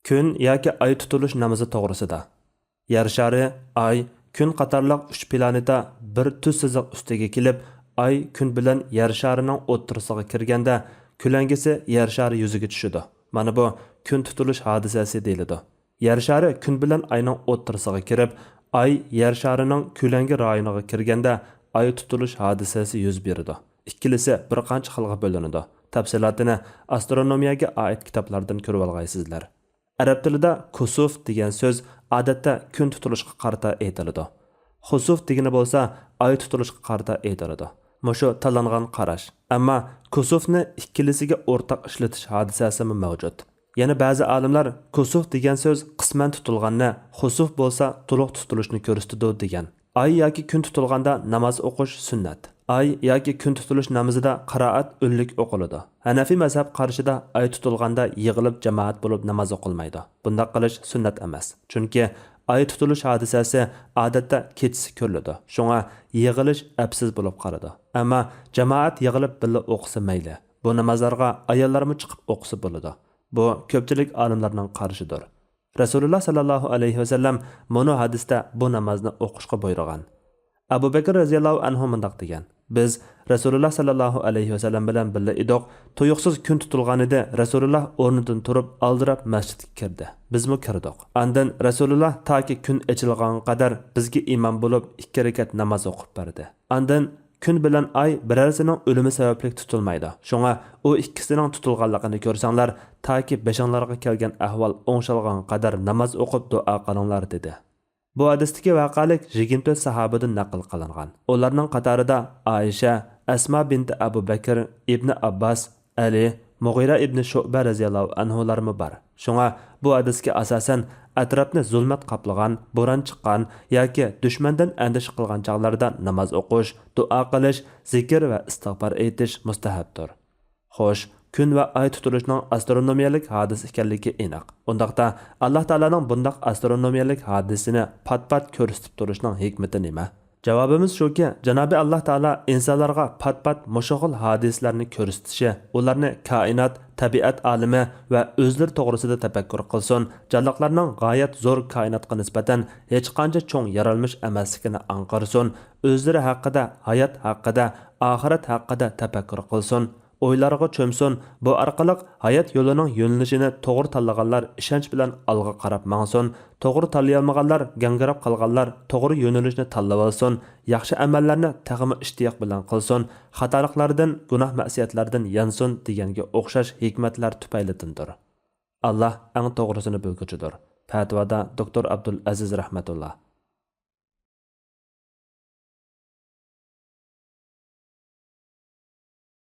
Kun yoki oy tutilish namozi to'g'risida. Yer shari, oy, kun qatorliq 3 planeta bir tuz siziq ustiga kelib, oy kun bilan yer sharining o'ttirisiga kirganda, kulangisi yer shari yuziga tushadi. Mana bu kun tutilish hodisasi deyiladi. Yer shari kun bilan oyning o'ttirisiga kirib, oy yer sharining kulangi rayoniga kirganda, oy tutilish hodisasi yuz beradi. Ikkilisi bir qancha xilga bo'linadi. Tafsilotini astronomiyaga oid kitoblardan ko'rib olgaysizlar. Arab tilida kusuf degan so'z odatda kun tutilishga qarata aytiladi. Xusuf degani bo'lsa, oy tutilishga qarata aytiladi. Mushu tanlangan qarash. Ammo kusufni ikkilisiga o'rtaq ishlatish hodisasi mavjud. Yana ba'zi olimlar kusuf degan so'z qisman tutilganni, xusuf bo'lsa to'liq tutilishni ko'rsatadi degan. Oy yoki kun tutilganda namoz o'qish sunnat. Oy yoki kun tutilish namozida qiroat o'nlik o'qiladi. Hanafiy mazhab qarshida oy tutilganda yig'ilib jamoat bo'lib namoz o'qilmaydi. Bunday qilish sunnat emas. Chunki oy tutilish hodisasi odatda kechisi ko'riladi. Shunga yig'ilish afsiz bo'lib qaradi. Ammo jamoat yig'ilib birga o'qisa mayli. Bu namozlarga ayollarmi chiqib o'qisa bo'ladi. Bu ko'pchilik olimlarning qarshidir. Rasululloh sallallohu alayhi vasallam mono hadisda bu namozni o'qishga buyurgan. Abu Bakr radhiyallohu anhu mundaq degan: Biz Rasululloh sallallohu alayhi vasallam bilan birga edik. Tuyuqsiz kun tutilgan edi. Rasululloh o'rnidan turib, aldirab masjidga kirdi. Bizmi kirdik. Andan Rasululloh taki kun ochilgan qadar bizga imom bo'lib 2 rakat namoz o'qib berdi. Andan kun bilan oy birarsining o'limi sababli tutilmaydi. Shunga u ikkisining tutilganligini ko'rsanglar, taki beshinglarga kelgan ahvol o'ngshalgan qadar namoz o'qib duo qilinglar dedi. Bu hadisdagi voqelik 24 sahobadan naql qilingan. Ularning qatorida Aisha, Asma bint Abu Bakr, Ibn Abbas, Ali, Mughira ibn Shu'ba radhiyallohu anhularmi bor. Shunga bu hadisga asosan atrofni zulmat qaplagan, bo'ron chiqqan yoki dushmandan andish qilgan chaqlarda namoz o'qish, duo qilish, zikr va istig'for aytish mustahabdir. Xo'sh, kun va oy tutilishning astronomiyalik hodis ekanligi aniq. Undaqda Alloh taolaning bundaq astronomiyalik hodisini pat-pat ko'rsatib turishning hikmati nima? Javobimiz shuki, Janobi Alloh taolo insonlarga pat-pat mushug'ul hodislarni ko'rsatishi, ularni koinot, tabiat olimi va o'zlari to'g'risida tafakkur qilsin, jonliqlarning g'oyat zo'r koinotga nisbatan hech qancha cho'ng yaralmish emasligini anqarsin, o'zlari haqida, hayot haqida, oxirat haqida tafakkur qilsin. O'ylarga cho'msin, bu orqali hayot yo'lining yo'nalishini to'g'ri tanlaganlar ishonch bilan olg'a qarab mangsin, to'g'ri tanlay olmaganlar, gangrab qolganlar to'g'ri yo'nalishni tanlab olsin, yaxshi amallarni taqimi ishtiyoq bilan qilsin, xatoliklardan, gunoh ma'siyatlardan yansin deganga o'xshash hikmatlar tufaylidir. Alloh eng to'g'risini bilguchidir. Fatvoda Dr. Abdul Aziz rahmatulloh.